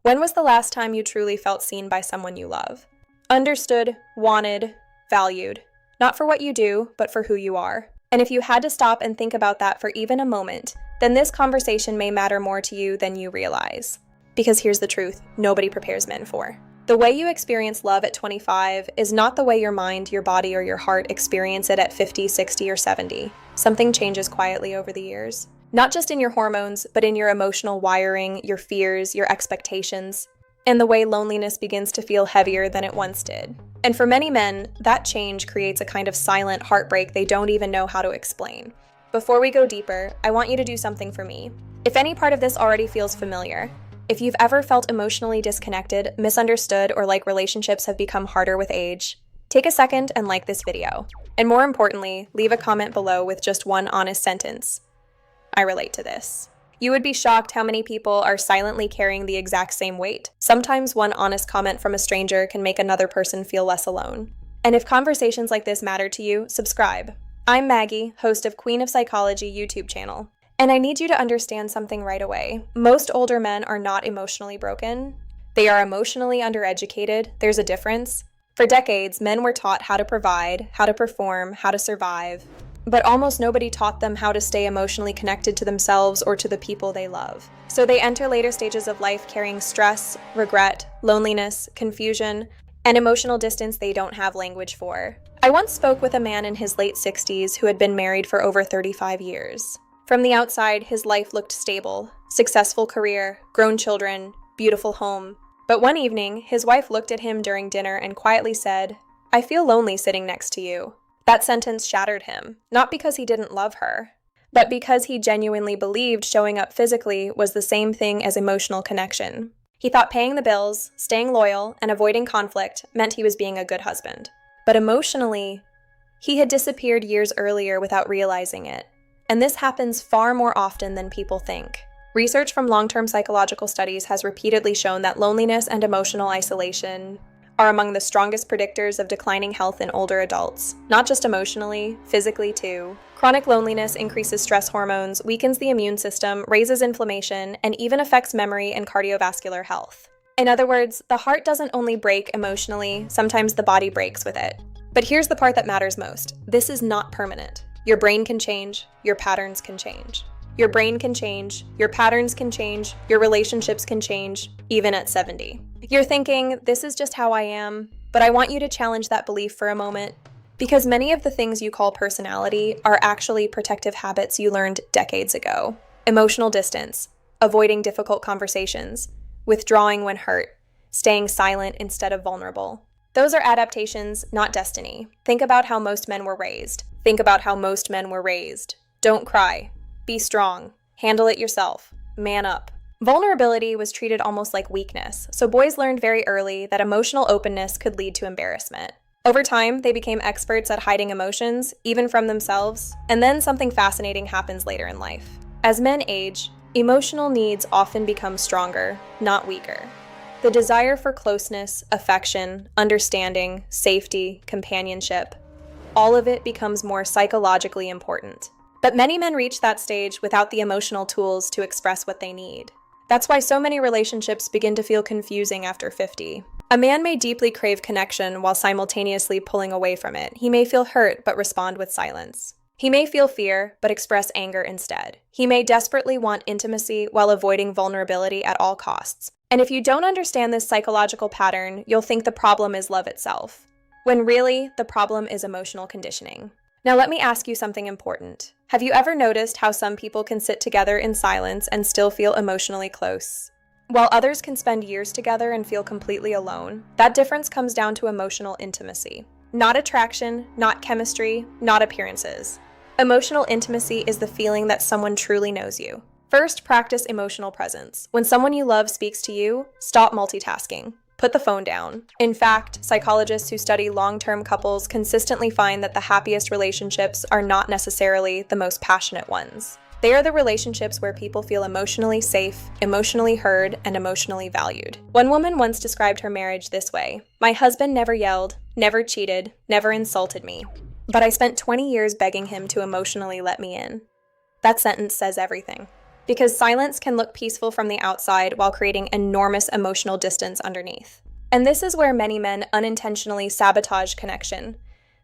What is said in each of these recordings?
When was the last time you truly felt seen by someone you love? Understood, wanted, valued. Not for what you do, but for who you are. And if you had to stop and think about that for even a moment, then this conversation may matter more to you than you realize. Because here's the truth, nobody prepares men for. The way you experience love at 25 is not the way your mind, your body, or your heart experience it at 50, 60, or 70. Something changes quietly over the years. Not just in your hormones, but in your emotional wiring, your fears, your expectations, and the way loneliness begins to feel heavier than it once did. And for many men, that change creates a kind of silent heartbreak they don't even know how to explain. Before we go deeper, I want you to do something for me. If any part of this already feels familiar, if you've ever felt emotionally disconnected, misunderstood, or like relationships have become harder with age, take a second and like this video. And more importantly, leave a comment below with just one honest sentence. I relate to this. You would be shocked how many people are silently carrying the exact same weight. Sometimes one honest comment from a stranger can make another person feel less alone. And if conversations like this matter to you, subscribe. I'm Maggie, host of Queen of Psychology YouTube channel. And I need you to understand something right away. Most older men are not emotionally broken. They are emotionally undereducated. There's a difference. For decades, men were taught how to provide, how to perform, how to survive. But almost nobody taught them how to stay emotionally connected to themselves or to the people they love. So they enter later stages of life carrying stress, regret, loneliness, confusion, and emotional distance they don't have language for. I once spoke with a man in his late 60s who had been married for over 35 years. From the outside, his life looked stable, successful career, grown children, beautiful home. But one evening, his wife looked at him during dinner and quietly said, "I feel lonely sitting next to you." That sentence shattered him, not because he didn't love her, but because he genuinely believed showing up physically was the same thing as emotional connection. He thought paying the bills, staying loyal, and avoiding conflict meant he was being a good husband. But emotionally, he had disappeared years earlier without realizing it. And this happens far more often than people think. Research from long-term psychological studies has repeatedly shown that loneliness and emotional isolation are among the strongest predictors of declining health in older adults, not just emotionally, physically too. Chronic loneliness increases stress hormones, weakens the immune system, raises inflammation, and even affects memory and cardiovascular health. In other words, the heart doesn't only break emotionally, sometimes the body breaks with it. But here's the part that matters most. This is not permanent. Your brain can change, your patterns can change. Your brain can change, your patterns can change, your relationships can change, even at 70. You're thinking, this is just how I am, but I want you to challenge that belief for a moment, because many of the things you call personality are actually protective habits you learned decades ago. Emotional distance, avoiding difficult conversations, withdrawing when hurt, staying silent instead of vulnerable. Those are adaptations, not destiny. Think about how most men were raised. Don't cry. Be strong. Handle it yourself. Man up. Vulnerability was treated almost like weakness, so boys learned very early that emotional openness could lead to embarrassment. Over time, they became experts at hiding emotions, even from themselves, and then something fascinating happens later in life. As men age, emotional needs often become stronger, not weaker. The desire for closeness, affection, understanding, safety, companionship, all of it becomes more psychologically important. But many men reach that stage without the emotional tools to express what they need. That's why so many relationships begin to feel confusing after 50. A man may deeply crave connection while simultaneously pulling away from it. He may feel hurt but respond with silence. He may feel fear but express anger instead. He may desperately want intimacy while avoiding vulnerability at all costs. And if you don't understand this psychological pattern, you'll think the problem is love itself, when really the problem is emotional conditioning. Now let me ask you something important. Have you ever noticed how some people can sit together in silence and still feel emotionally close, while others can spend years together and feel completely alone? That difference comes down to emotional intimacy. Not attraction, not chemistry, not appearances. Emotional intimacy is the feeling that someone truly knows you. First, practice emotional presence. When someone you love speaks to you, stop multitasking. Put the phone down. In fact, psychologists who study long-term couples consistently find that the happiest relationships are not necessarily the most passionate ones. They are the relationships where people feel emotionally safe, emotionally heard, and emotionally valued. One woman once described her marriage this way: "My husband never yelled, never cheated, never insulted me, but I spent 20 years begging him to emotionally let me in." That sentence says everything. Because silence can look peaceful from the outside while creating enormous emotional distance underneath. And this is where many men unintentionally sabotage connection.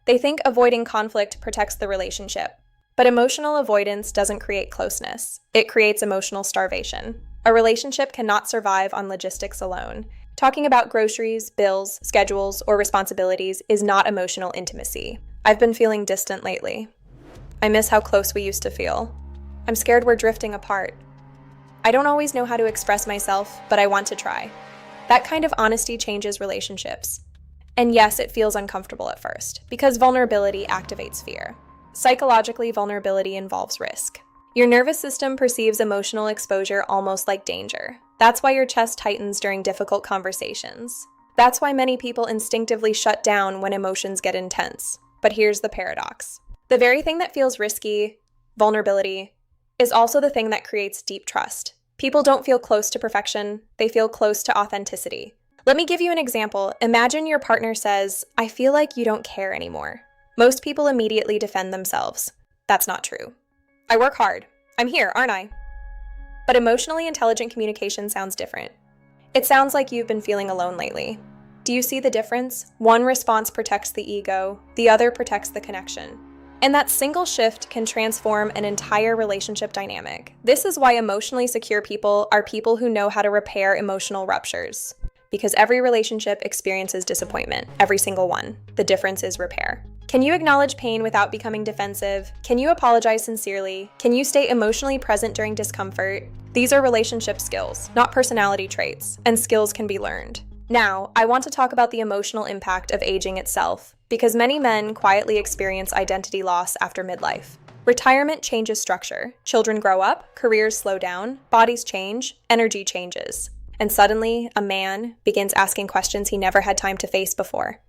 They think avoiding conflict protects the relationship. But emotional avoidance doesn't create closeness. It creates emotional starvation. A relationship cannot survive on logistics alone. Talking about groceries, bills, schedules, or responsibilities is not emotional intimacy. I've been feeling distant lately. I miss how close we used to feel. I'm scared we're drifting apart. I don't always know how to express myself, but I want to try. That kind of honesty changes relationships. And yes, it feels uncomfortable at first, because vulnerability activates fear. Psychologically, vulnerability involves risk. Your nervous system perceives emotional exposure almost like danger. That's why your chest tightens during difficult conversations. That's why many people instinctively shut down when emotions get intense. But here's the paradox. The very thing that feels risky, vulnerability, is also the thing that creates deep trust. People don't feel close to perfection, they feel close to authenticity. Let me give you an example. Imagine your partner says, "I feel like you don't care anymore." Most people immediately defend themselves. That's not true. I work hard. I'm here, aren't I? But emotionally intelligent communication sounds different. It sounds like you've been feeling alone lately. Do you see the difference? One response protects the ego, the other protects the connection. And that single shift can transform an entire relationship dynamic. This is why emotionally secure people are people who know how to repair emotional ruptures. Because every relationship experiences disappointment, every single one. The difference is repair. Can you acknowledge pain without becoming defensive? Can you apologize sincerely? Can you stay emotionally present during discomfort? These are relationship skills, not personality traits, and skills can be learned. Now, I want to talk about the emotional impact of aging itself, because many men quietly experience identity loss after midlife. Retirement changes structure. Children grow up, careers slow down, bodies change, energy changes. And suddenly, a man begins asking questions he never had time to face before.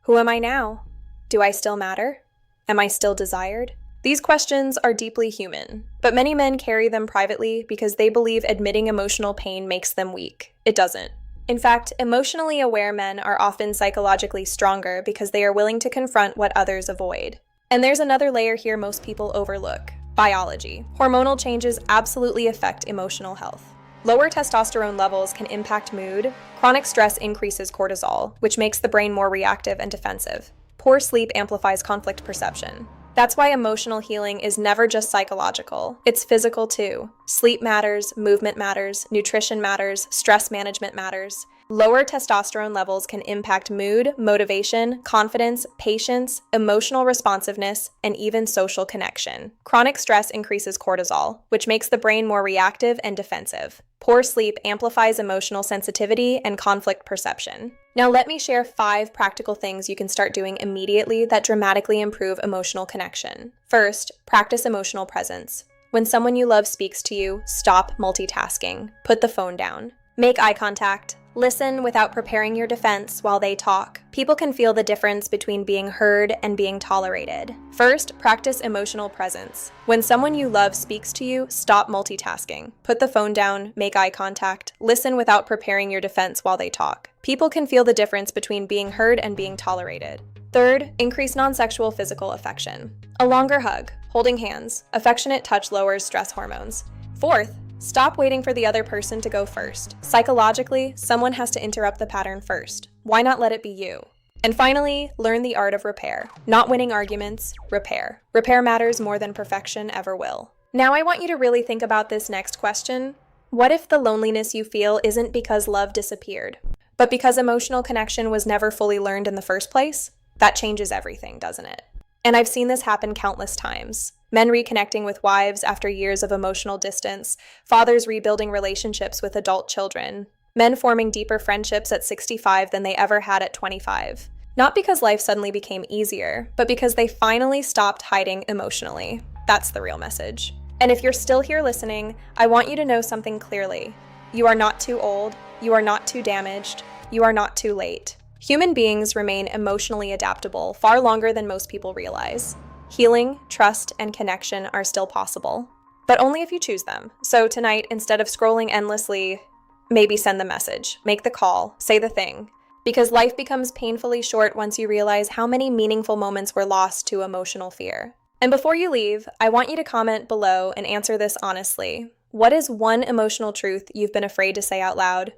Who am I now? Do I still matter? Am I still desired? These questions are deeply human, but many men carry them privately because they believe admitting emotional pain makes them weak. It doesn't. In fact, emotionally aware men are often psychologically stronger because they are willing to confront what others avoid. And there's another layer here most people overlook: biology. Hormonal changes absolutely affect emotional health. Lower testosterone levels can impact mood. Chronic stress increases cortisol, which makes the brain more reactive and defensive. Poor sleep amplifies conflict perception. That's why emotional healing is never just psychological. It's physical too. Sleep matters, movement matters, nutrition matters, stress management matters. Lower testosterone levels can impact mood, motivation, confidence, patience, emotional responsiveness, and even social connection. Chronic stress increases cortisol, which makes the brain more reactive and defensive. Poor sleep amplifies emotional sensitivity and conflict perception. Now let me share 5 practical things you can start doing immediately that dramatically improve emotional connection. First, practice emotional presence. When someone you love speaks to you, stop multitasking. Put the phone down. Make eye contact. Listen without preparing your defense while they talk. People can feel the difference between being heard and being tolerated. First, practice emotional presence. When someone you love speaks to you, stop multitasking. Put the phone down, make eye contact, listen without preparing your defense while they talk. People can feel the difference between being heard and being tolerated. Third, increase non-sexual physical affection. A longer hug, holding hands, affectionate touch lowers stress hormones. Fourth, stop waiting for the other person to go first. Psychologically, someone has to interrupt the pattern first. Why not let it be you? And finally, learn the art of repair. Not winning arguments, repair. Repair matters more than perfection ever will. Now I want you to really think about this next question. What if the loneliness you feel isn't because love disappeared, but because emotional connection was never fully learned in the first place? That changes everything, doesn't it? And I've seen this happen countless times. Men reconnecting with wives after years of emotional distance, fathers rebuilding relationships with adult children, men forming deeper friendships at 65 than they ever had at 25. Not because life suddenly became easier, but because they finally stopped hiding emotionally. That's the real message. And if you're still here listening, I want you to know something clearly. You are not too old, you are not too damaged, you are not too late. Human beings remain emotionally adaptable far longer than most people realize. Healing, trust, and connection are still possible, but only if you choose them. So tonight, instead of scrolling endlessly, maybe send the message, make the call, say the thing, because life becomes painfully short once you realize how many meaningful moments were lost to emotional fear. And before you leave, I want you to comment below and answer this honestly. What is one emotional truth you've been afraid to say out loud?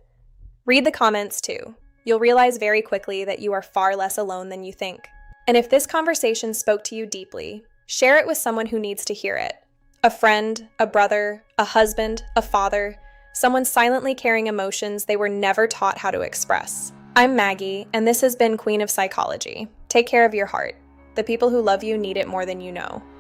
Read the comments too. You'll realize very quickly that you are far less alone than you think. And if this conversation spoke to you deeply, share it with someone who needs to hear it. A friend, a brother, a husband, a father, someone silently carrying emotions they were never taught how to express. I'm Maggie, and this has been Queen of Psychology. Take care of your heart. The people who love you need it more than you know.